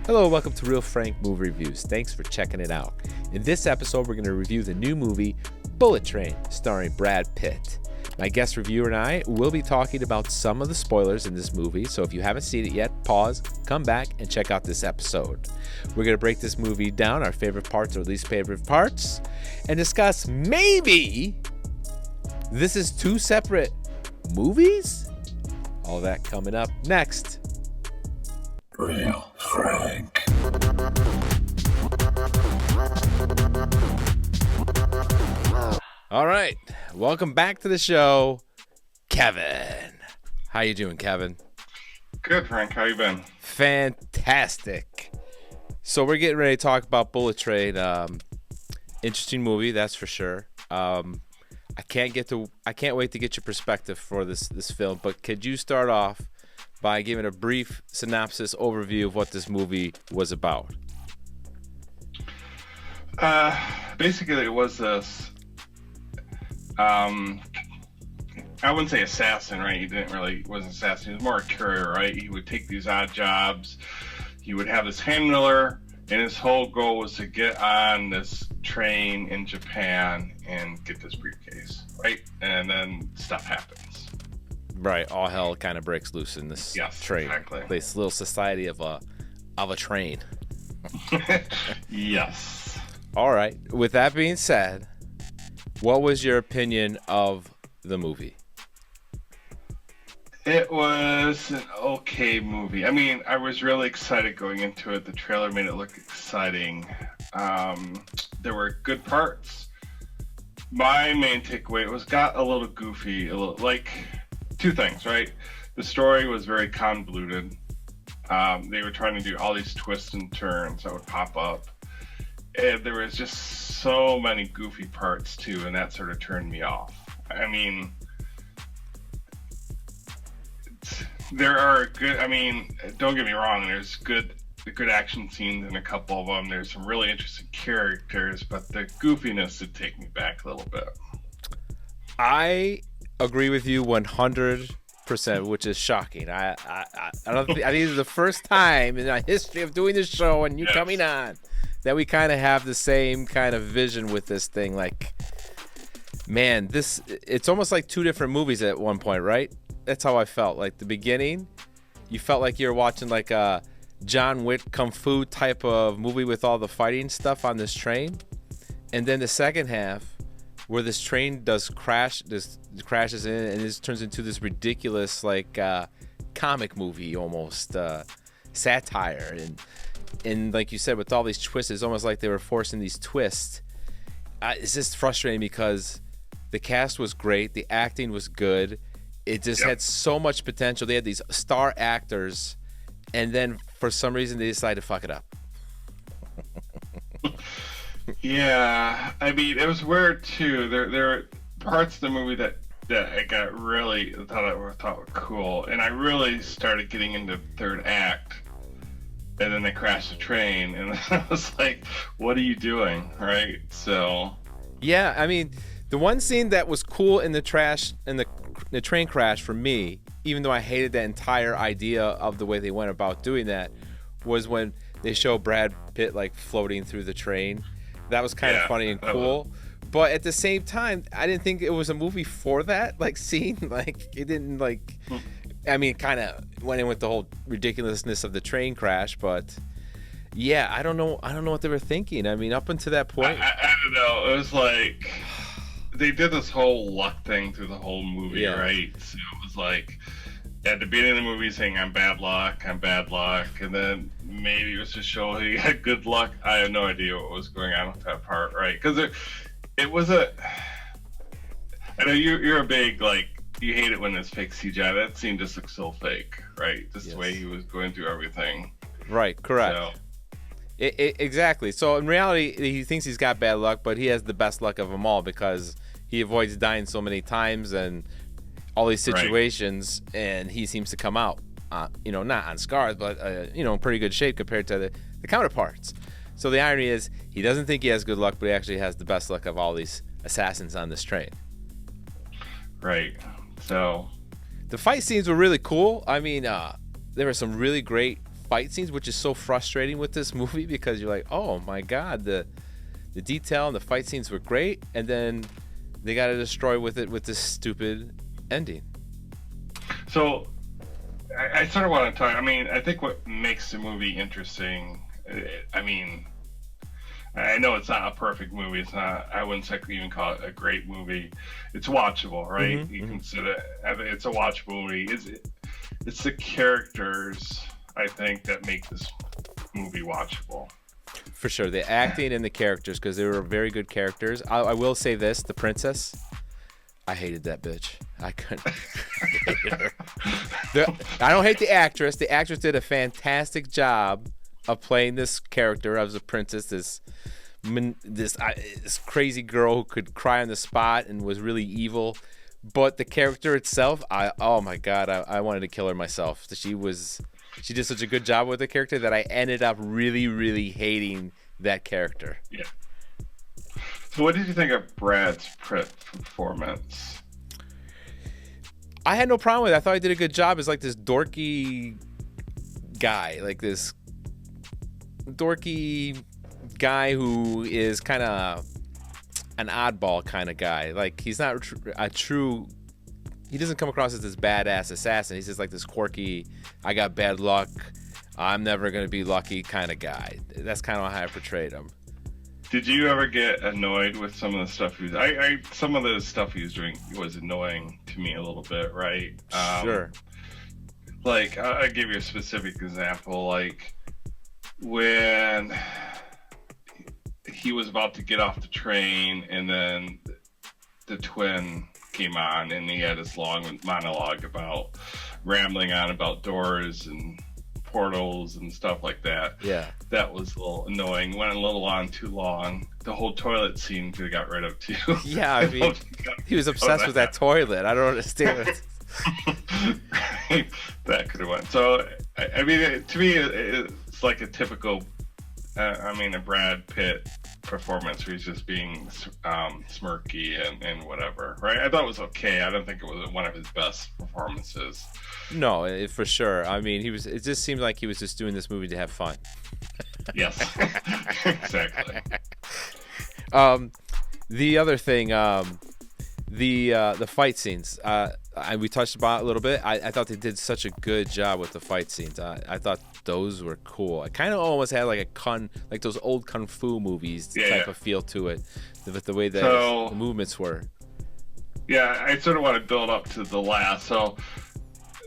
Hello, welcome to Real Frank Movie Reviews. Thanks for checking it out. In this episode, we're going to review the new movie, Bullet Train, starring Brad Pitt. My guest reviewer and I will be talking about some of the spoilers in this movie, so if you haven't seen it yet, pause, come back, and check out this episode. We're going to break this movie down, our favorite parts or least favorite parts, and discuss maybe this is two separate movies? All that coming up next. Real Frank. All right, welcome back to the show, Kevin. How you doing, Kevin? Good, Frank. How you been? Fantastic. So we're getting ready to talk about Bullet Train. Interesting movie, that's for sure. I can't wait to get your perspective for this film. But could you start off by giving a brief synopsis overview of what this movie was about? Basically, it was this. I wouldn't say assassin, right? He wasn't assassin. He was more a courier, right? He would take these odd jobs. He would have this handler, and his whole goal was to get on this train in Japan and get this briefcase, right? And then stuff happens. Right, all hell kind of breaks loose in this train. Exactly. This little society of a train. Yes. All right. With that being said, what was your opinion of the movie? It was an okay movie. I mean, I was really excited going into it. The trailer made it look exciting. There were good parts. My main takeaway got a little goofy, like two things, right? The story was very convoluted. They were trying to do all these twists and turns that would pop up. And there was just so many goofy parts too, and that sort of turned me off. I mean, there are good, don't get me wrong, there's good action scenes in a couple of them. There's some really interesting characters, but the goofiness did take me back a little bit. I agree with you 100%, which is shocking. I don't think, I think it's the first time in the history of doing this show and you coming on that we kind of have the same kind of vision with this thing. Like, man, it's almost like two different movies at one point, right? That's how I felt. Like the beginning, you felt like you were watching like a John Wick kung fu type of movie with all the fighting stuff on this train. And then the second half, where this train crashes in, and this turns into this ridiculous like comic movie almost, satire, and like you said, with all these twists, it's almost like they were forcing these twists. It's just frustrating because the cast was great, the acting was good, it just had so much potential. They had these star actors, and then for some reason they decided to fuck it up. Yeah, I mean, it was weird too. There were parts of the movie that I thought were cool, and I really started getting into the third act, and then they crashed the train, and I was like, "What are you doing?" Right? So, yeah, I mean, the one scene that was cool in the train crash for me, even though I hated that entire idea of the way they went about doing that, was when they show Brad Pitt like floating through the train. That was kind of funny and cool. But at the same time, I didn't think it was a movie for that like scene. Like it didn't like. I mean, kind of went in with the whole ridiculousness of the train crash, but yeah, I don't know what they were thinking. I mean, up until that point, I don't know. It was like they did this whole luck thing through the whole movie, right? So it was like at the beginning of the movie saying I'm bad luck, and then maybe it was to show he had good luck. I have no idea what was going on with that part, right? Because it was I know you're a big like. You hate it when it's fake CGI. That scene just looks so fake, right? Just the way he was going through everything. Right, correct. So. Exactly. So in reality, he thinks he's got bad luck, but he has the best luck of them all because he avoids dying so many times and all these situations, and he seems to come out, not unscarred, but in pretty good shape compared to the counterparts. So the irony is, he doesn't think he has good luck, but he actually has the best luck of all these assassins on this train. Right. So the fight scenes were really cool. I mean, there were some really great fight scenes, which is so frustrating with this movie because you're like, oh my god, the detail and the fight scenes were great, and then they got to destroy with this stupid ending. So I sort of want to talk. I mean, I think what makes the movie interesting. I mean, I know it's not a perfect movie. It's not. I wouldn't even call it a great movie. It's watchable, right? Mm-hmm, You consider it's a watchable movie. It's the characters, I think, that make this movie watchable. For sure, the acting and the characters, because they were very good characters. I will say this: the princess, I hated that bitch. I couldn't. I hated her. I don't hate the actress. The actress did a fantastic job of playing this character as a princess, this crazy girl who could cry on the spot and was really evil. But the character itself, oh my god, I wanted to kill her myself. She did such a good job with the character that I ended up really, really hating that character. Yeah. So what did you think of Brad's Pitt performance? I had no problem with it. I thought he did a good job as like this dorky guy, like this dorky guy who is kind of an oddball kind of guy. Like he's not a true. He doesn't come across as this badass assassin. He's just like this quirky, I got bad luck, I'm never gonna be lucky kind of guy. That's kind of how I portrayed him. Did you ever get annoyed with some of the stuff he was? Some of the stuff he was doing was annoying to me a little bit, right? Sure. Like I'll give you a specific example. Like when he was about to get off the train, and then the twin came on, and he had this long monologue about rambling on about doors and portals and stuff like that. Yeah. That was a little annoying. Went a little on too long. The whole toilet scene could have got rid of too. Yeah, I mean, he was obsessed with that toilet. I don't understand it. That could have went. So, I mean, to me, it's like a typical, a Brad Pitt performance where he's just being smirky and whatever, right? I thought it was okay. I don't think it was one of his best performances. No, for sure. I mean, it just seemed like he was just doing this movie to have fun. Yes, exactly. The other thing, the fight scenes, we touched about a little bit. I thought they did such a good job with the fight scenes. I thought those were cool. I kind of almost had like like those old kung fu movies type of feel to it, with the way that the movements were. Yeah, I sort of want to build up to the last. So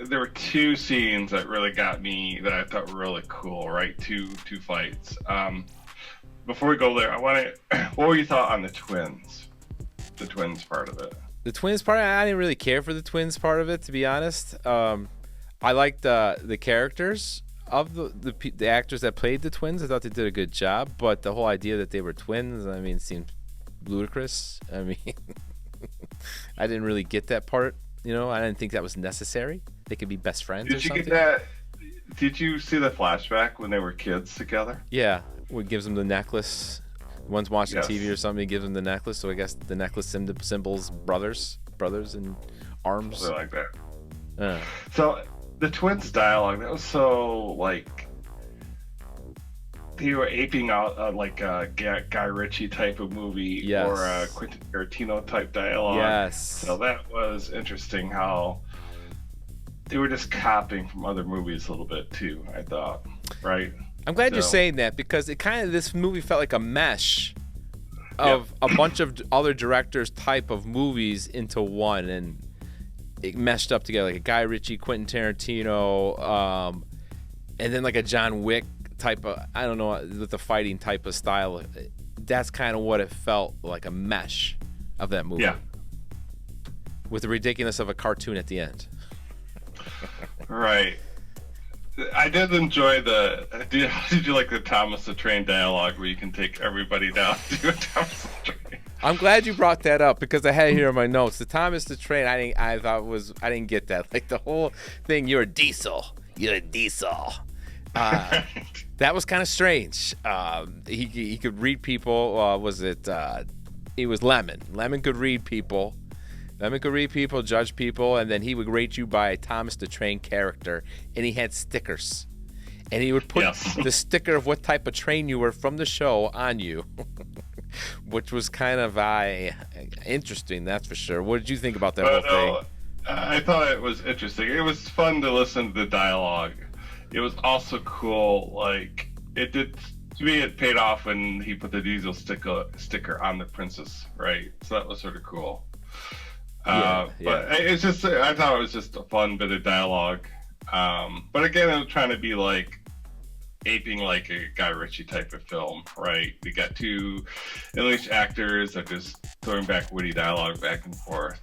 there were two scenes that really got me that I thought were really cool, right? Two fights. Before we go there, what were your thoughts on the twins? The twins part of it. The twins part, I didn't really care for the twins part of it, to be honest. I liked the characters of the actors that played the twins. I thought they did a good job, but the whole idea that they were twins, I mean, seemed ludicrous. I mean, I didn't really get that part. You know, I didn't think that was necessary. They could be best friends. Did you get that? Did you see the flashback when they were kids together? Yeah, where he gives them the necklace. One's watching TV or something, he gives them the necklace. So I guess the necklace symbols brothers in arms. Something like that. So the twins' dialogue, that was so like they were aping out like a Guy Ritchie type of movie or a Quentin Tarantino type dialogue. Yes. So that was interesting how they were just copying from other movies a little bit too, I thought. Right? I'm glad you're saying that, because this movie felt like a mesh of a bunch of other directors' type of movies into one, and it meshed up together, like a Guy Ritchie, Quentin Tarantino, and then like a John Wick type of, I don't know, with the fighting type of style. That's kind of what it felt like, a mesh of that movie. Yeah. With the ridiculous of a cartoon at the end. Right. I did enjoy did you like the Thomas the Train dialogue where you can take everybody down to a Thomas the Train? I'm glad you brought that up, because I had it here in my notes. The Thomas the Train, I didn't get that. Like the whole thing, you're a diesel. That was kind of strange. He could read people. It was Lemon. Lemon could read people. Lemon could read people, judge people, and then he would rate you by a Thomas the Train character, and he had stickers. and he would put Yes. the sticker of what type of train you were from the show on you, which was kind of interesting, that's for sure. What did you think about that whole thing? I thought it was interesting. It was fun to listen to the dialogue. It was also cool. Like, it did, to me, it paid off when he put the diesel sticker on the princess, right? So that was sort of cool. But it's just, I thought it was just a fun bit of dialogue. But again, it was trying to be like aping like a Guy Ritchie type of film, right? We got two English actors that just throwing back witty dialogue back and forth.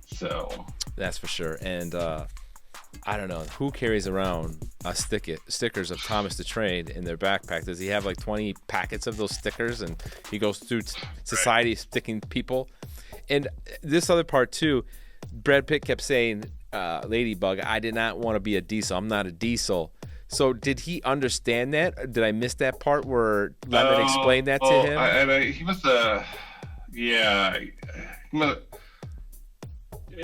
So that's for sure. And I don't know who carries around stickers of Thomas the Train in their backpack. Does he have like 20 packets of those stickers, and he goes through society sticking people? And this other part too, Brad Pitt kept saying, Ladybug, I did not want to be a diesel. I'm not a diesel. So did he understand that? Did I miss that part where Lemon explained that to him? He was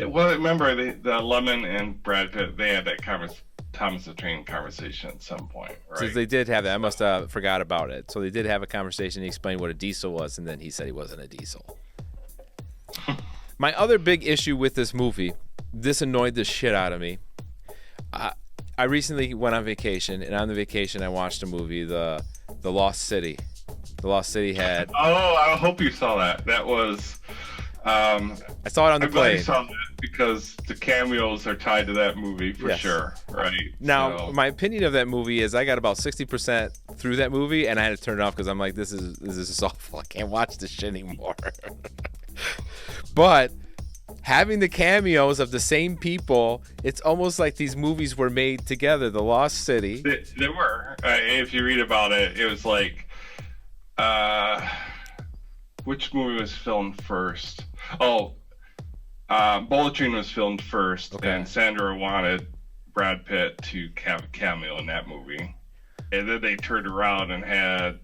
well, remember the Lemon and Brad Pitt, they had that Thomas the Train conversation at some point, right? So they did have that. I must have forgot about it. So they did have a conversation. He explained what a diesel was, and then he said he wasn't a diesel. My other big issue with this movie, this annoyed the shit out of me. I recently went on vacation, and on the vacation I watched a movie, The Lost City. The Lost City had... Oh, I hope you saw that. That was... I saw it on the plane. I'm glad you saw that because the cameos are tied to that movie for sure, right? Now, my opinion of that movie is I got about 60% through that movie, and I had to turn it off because I'm like, this is awful. I can't watch this shit anymore. But having the cameos of the same people, it's almost like these movies were made together. The Lost City. They were. If you read about it, it was like, which movie was filmed first? Oh, Bullet Train was filmed first, and Sandra wanted Brad Pitt to have a cameo in that movie. And then they turned around and had,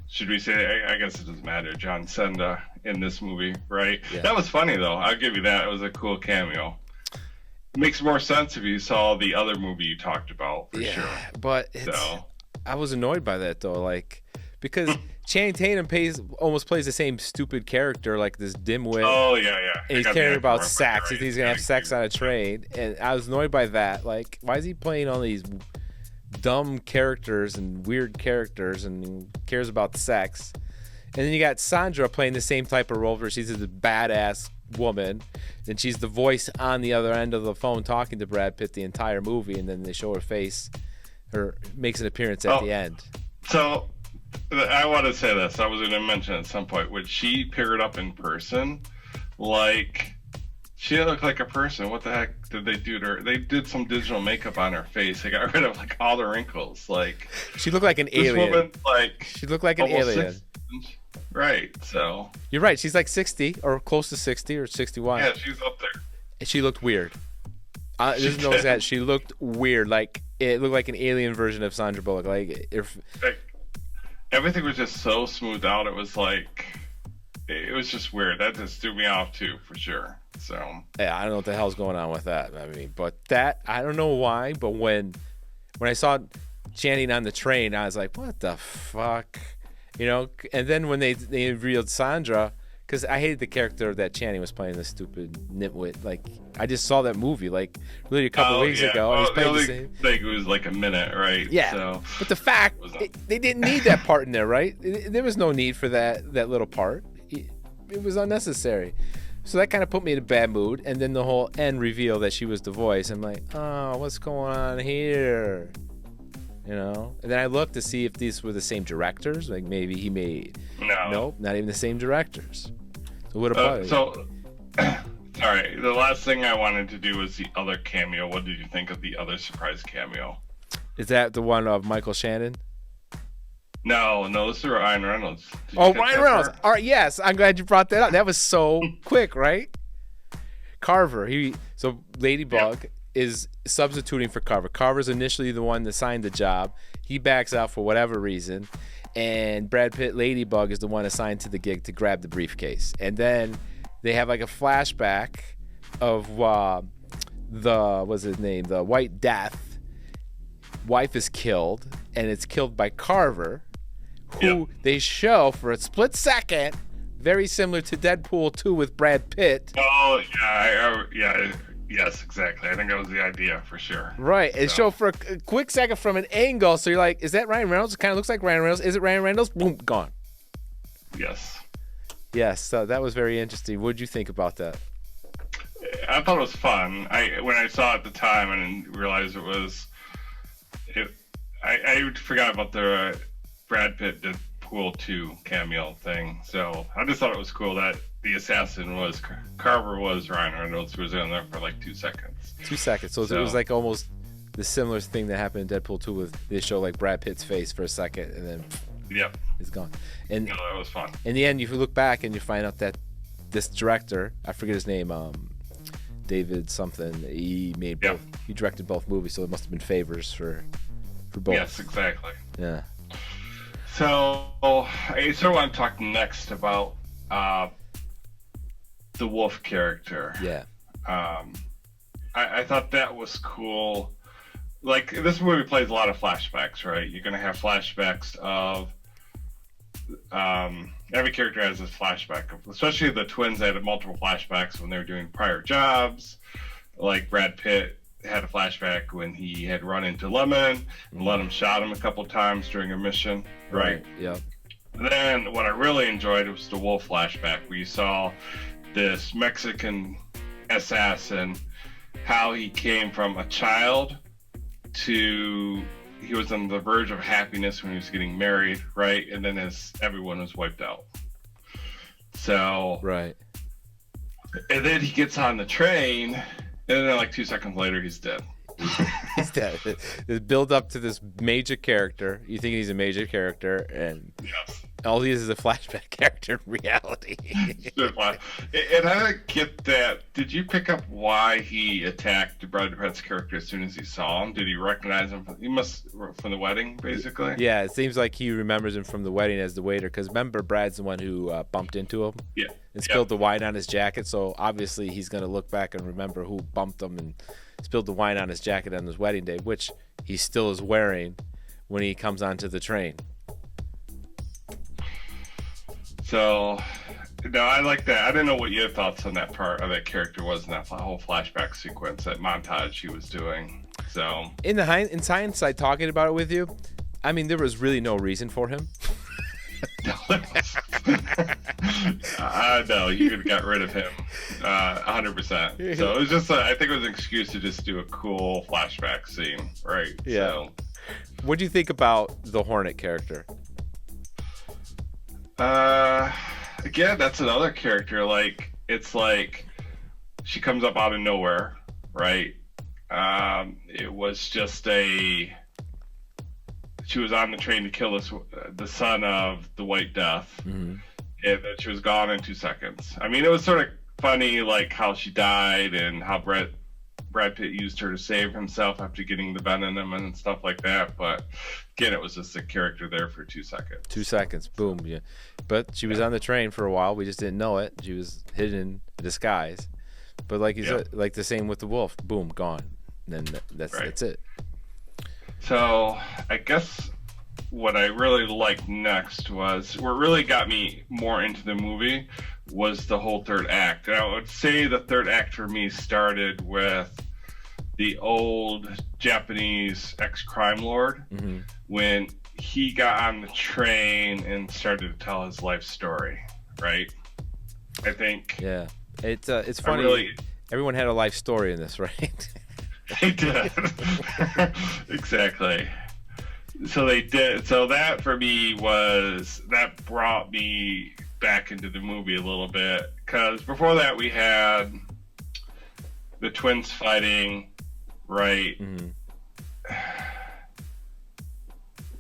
should we say, I guess it doesn't matter, John Cena in this movie, right? Yeah. That was funny, though. I'll give you that. It was a cool cameo. It makes more sense if you saw the other movie you talked about, for sure. But I was annoyed by that, though, like, because Channing Tatum almost plays the same stupid character, like this dimwit. Oh, yeah. And he's caring about sex. He thinks he's going to have sex on a train. And I was annoyed by that. Like, why is he playing all these dumb characters and weird characters and cares about sex? And then you got Sandra playing the same type of role where she's this badass woman. And she's the voice on the other end of the phone talking to Brad Pitt the entire movie. And then they show her face, or makes an appearance at the end. So... I want to say this. I was going to mention at some point when she paired up in person, like she looked like a person. What the heck did they do to her? They did some digital makeup on her face. They got rid of like all the wrinkles. Like she looked like an alien. Woman, like she looked like an alien. Right. So you're right. She's like 60 or close to 60 or 61. Yeah, she's up there. And she looked weird. Just notice that she looked weird. Like it looked like an alien version of Sandra Bullock. Like everything was just so smoothed out. It was like, it was just weird. That just threw me off too, for sure. So yeah, I don't know what the hell's going on with that. I mean, but that, I don't know why, but when I saw Channing on the train, I was like, what the fuck, you know? And then when they revealed Sandra, because I hated the character that Channing was playing, the stupid nitwit. Like, I just saw that movie like really a couple weeks ago. Well, and he's playing the same thing. It was like a minute, right? Yeah. So, but the fact they didn't need that part in there, right? There was no need for that little part. It was unnecessary. So that kind of put me in a bad mood. And then the whole end reveal that she was the voice. I'm like, oh, what's going on here? You know? And then I looked to see if these were the same directors. Like maybe he made. No. Nope, not even the same directors. So what about it? So, all right. The last thing I wanted to do was the other cameo. What did you think of the other surprise cameo? Is that the one of Michael Shannon? No, this is Ryan Reynolds. Ryan Reynolds. All right, yes, I'm glad you brought that up. That was so quick, right? Carver. So Ladybug is substituting for Carver. Carver's initially the one that signed the job. He backs out for whatever reason. And Brad Pitt, Ladybug, is the one assigned to the gig to grab the briefcase. And then they have like a flashback of what's his name? The White Death. wife is killed, and it's killed by Carver, who they show for a split second, very similar to Deadpool 2 with Brad Pitt. Oh, yeah, yes, exactly. I think that was the idea for sure. Right, and show for a quick second from an angle, so you're like, is that Ryan Reynolds? It kind of looks like Ryan Reynolds. Is it Ryan Reynolds? Boom, gone. Yes. Yes, so that was very interesting. What did you think about that? I thought it was fun. When I saw it at the time, I didn't realize it was. I forgot about the Brad Pitt Deadpool 2 cameo thing. So I just thought it was cool that the assassin was Carver was Ryan Reynolds, who was in there for like 2 seconds. 2 seconds. So it was like almost the similar thing that happened in Deadpool 2 with they show like Brad Pitt's face for a second and then it's gone. And no, that was fun. In the end, you look back and you find out that this director, I forget his name, David something, he made both. He directed both movies, so it must have been favors for both. Yes, exactly. Yeah. So I sort of want to talk next about the Wolf character. Yeah. I thought that was cool. Like, this movie plays a lot of flashbacks, right? You're going to have flashbacks of every character has this flashback, especially the twins that had multiple flashbacks when they were doing prior jobs. Like Brad Pitt had a flashback when he had run into Lemon and Lemon shot him a couple times during a mission, right? Yeah. Then what I really enjoyed was the Wolf flashback, where you saw this Mexican assassin, how he came from a child to he was on the verge of happiness when he was getting married, right? And then as everyone was wiped out. So right. And then he gets on the train, and then like 2 seconds later he's dead. He's dead. It's build up to this major character. You think he's a major character, and all he is a flashback character in reality. And I don't get that. Did you pick up why he attacked Brad Pitt's character as soon as he saw him? Did he recognize him? He must from the wedding, basically. Yeah, it seems like he remembers him from the wedding as the waiter. Because remember, Brad's the one who bumped into him. Yeah. And spilled the wine on his jacket. So obviously he's gonna look back and remember who bumped him and spilled the wine on his jacket on his wedding day, which he still is wearing when he comes onto the train. So, no, I like that. I didn't know what your thoughts on that part of that character was in that whole flashback sequence, that montage he was doing. So, in hindsight, talking about it with you, I mean, there was really no reason for him. No, you could have got rid of him 100%. So it was just, I think it was an excuse to just do a cool flashback scene, right? Yeah. So, what do you think about the Hornet character? Again, that's another character. Like, it's like she comes up out of nowhere, right? It was just she was on the train to kill the son of the White Death, and then she was gone in 2 seconds. I mean, it was sort of funny, like how she died and how Brad Pitt used her to save himself after getting the venom and stuff like that. But again, it was just a character there for 2 seconds. 2 seconds, boom, yeah. But she was on the train for a while. We just didn't know it. She was hidden in disguise. But like you said, like the same with the wolf, boom, gone. And then that's it. So I guess what I really liked next was, what really got me more into the movie was the whole third act. And I would say the third act for me started with the old Japanese ex-crime lord, when he got on the train and started to tell his life story, right? I think. Yeah. It's funny. Everyone had a life story in this, right? They did. Exactly. So they did. So that for me that brought me back into the movie a little bit, because before that we had the twins fighting, right?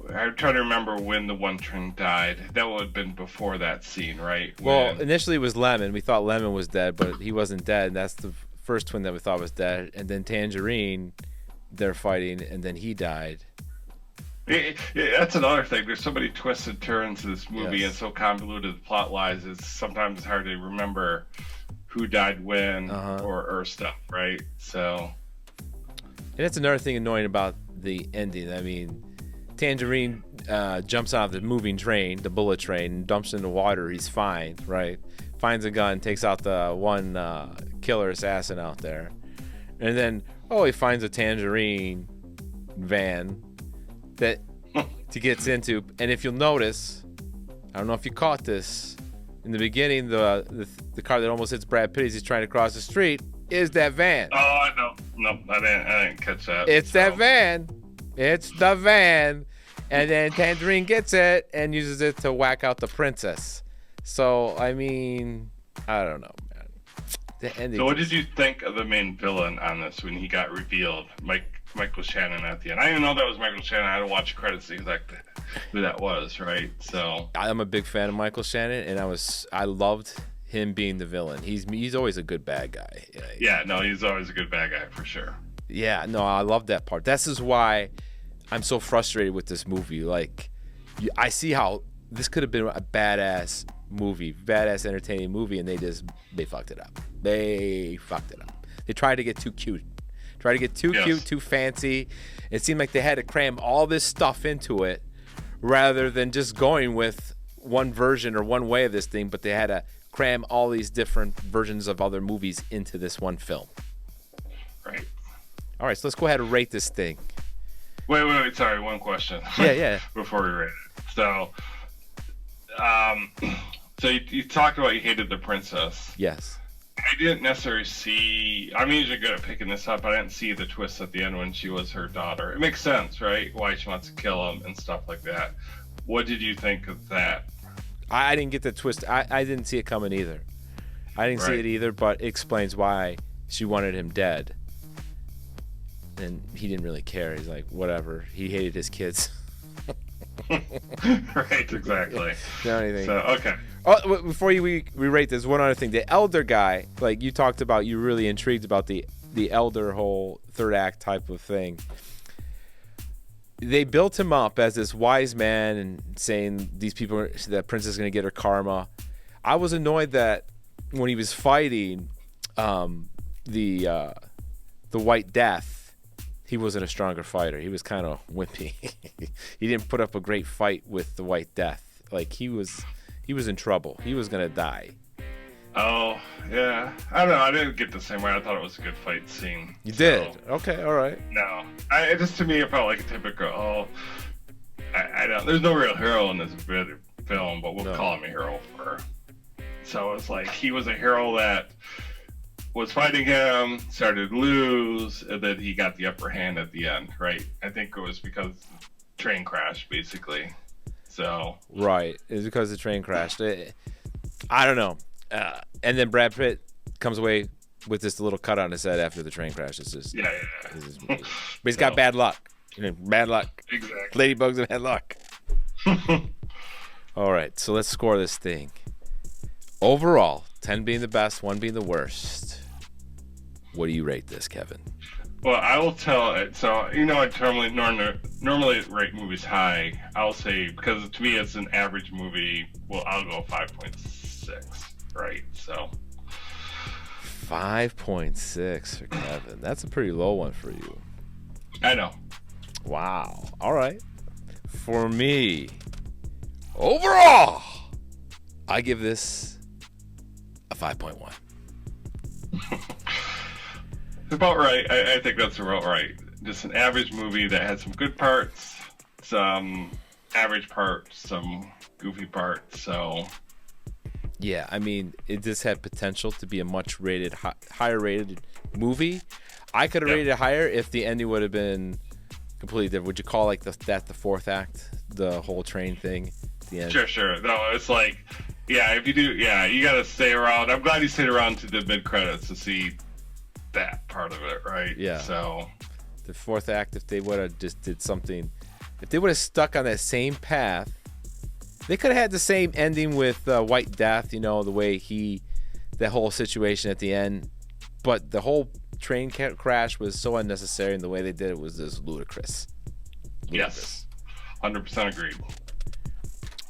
I'm trying to remember when the one twin died. That would have been before that scene, right? Well, initially it was Lemon. We thought Lemon was dead, but he wasn't dead. And that's the first twin that we thought was dead. And then Tangerine, they're fighting, and then he died. That's another thing. There's so many twists and turns to this movie, and so convoluted the plot lies. Sometimes it's hard to remember who died when or stuff, right? So, and that's another thing annoying about the ending. I mean, Tangerine jumps out of the moving train, the bullet train, and dumps in the water. He's fine, right? Finds a gun, takes out the one killer assassin out there. And then, he finds a Tangerine van that he gets into. And if you'll notice, I don't know if you caught this, in the beginning, the car that almost hits Brad Pitt as he's trying to cross the street is that van. Oh, I know. Nope, I didn't catch that. It's that van. It's the van. And then Tangerine gets it and uses it to whack out the princess. So, I mean, I don't know, man. The ending. So what did you think of the main villain on this when he got revealed? Michael Shannon at the end. I didn't know that was Michael Shannon. I had to watch the credits to see exactly who that was, right? So I'm a big fan of Michael Shannon, and I loved him being the villain. He's always a good bad guy. Yeah, no, he's always a good bad guy for sure. Yeah, no, I love that part. This is why I'm so frustrated with this movie. Like, I see how this could have been a badass movie, badass entertaining movie, and they fucked it up. They fucked it up. They tried to get too cute. Cute, too fancy. It seemed like they had to cram all this stuff into it rather than just going with one version or one way of this thing, but they had to cram all these different versions of other movies into this one film. Right. All right, so let's go ahead and rate this thing. Wait. Sorry, one question. Yeah. Before we rate it. So, you talked about you hated the princess. Yes. I didn't necessarily see. I'm usually good at picking this up. I didn't see the twist at the end when she was her daughter. It makes sense, right? Why she wants to kill him and stuff like that. What did you think of that? I didn't get the twist. I didn't see it coming either. I didn't see it either, but it explains why she wanted him dead. And he didn't really care. He's like, whatever. He hated his kids. Right, exactly. Not anything. So, okay. Oh, before we rate this, one other thing. The elder guy, like you talked about, you're really intrigued about the elder whole third act type of thing. They built him up as this wise man and saying that princess is going to get her karma. I was annoyed that when he was fighting the White Death, he wasn't a stronger fighter. He was kind of wimpy. He didn't put up a great fight with the White Death. Like he was in trouble. He was gonna die. Oh yeah, I don't know. I didn't get the same way. I thought it was a good fight scene. You did? Okay, all right. No, to me it felt like a typical. I don't. There's no real hero in this film, but we'll call him a hero for. So it's like he was a hero that was fighting him, started to lose, and then he got the upper hand at the end, right? I think it was because the train crashed, basically. So right, it's because the train crashed. I don't know. And then Brad Pitt comes away with this little cut on his head after the train crash. It's just but he's got bad luck. Bad luck. Exactly. Ladybugs and bad luck. All right, so let's score this thing. Overall, 10 being the best, 1 being the worst. What do you rate this, Kevin? Well, I will tell it. So, I normally rate movies high. I'll say, because to me it's an average movie, well, I'll go 5.6, right? So 5.6 for Kevin. That's a pretty low one for you. I know. Wow. All right. For me, overall, I give this a 5.1. About right. I think that's about right. Just an average movie that had some good parts, some average parts, some goofy parts. So yeah, I mean, it just had potential to be a much higher rated movie. I could have rated it higher if the ending would have been completely different. Would you call like the fourth act, the whole train thing at the end? Sure. No, it's like, if you do, you got to stay around. I'm glad you stayed around to the mid credits to see that part of it, right? Yeah. So the fourth act, if they would have just did something, if they would have stuck on that same path, they could have had the same ending with White Death, the way that whole situation at the end. But the whole train crash was so unnecessary, and the way they did it was just ludicrous. Yes, 100% agreed.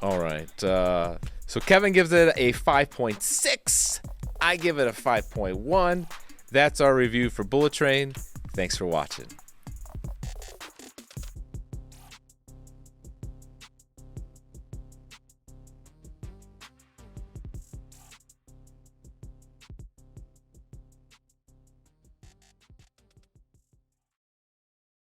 All right. So Kevin gives it a 5.6. I give it a 5.1. That's our review for Bullet Train. Thanks for watching.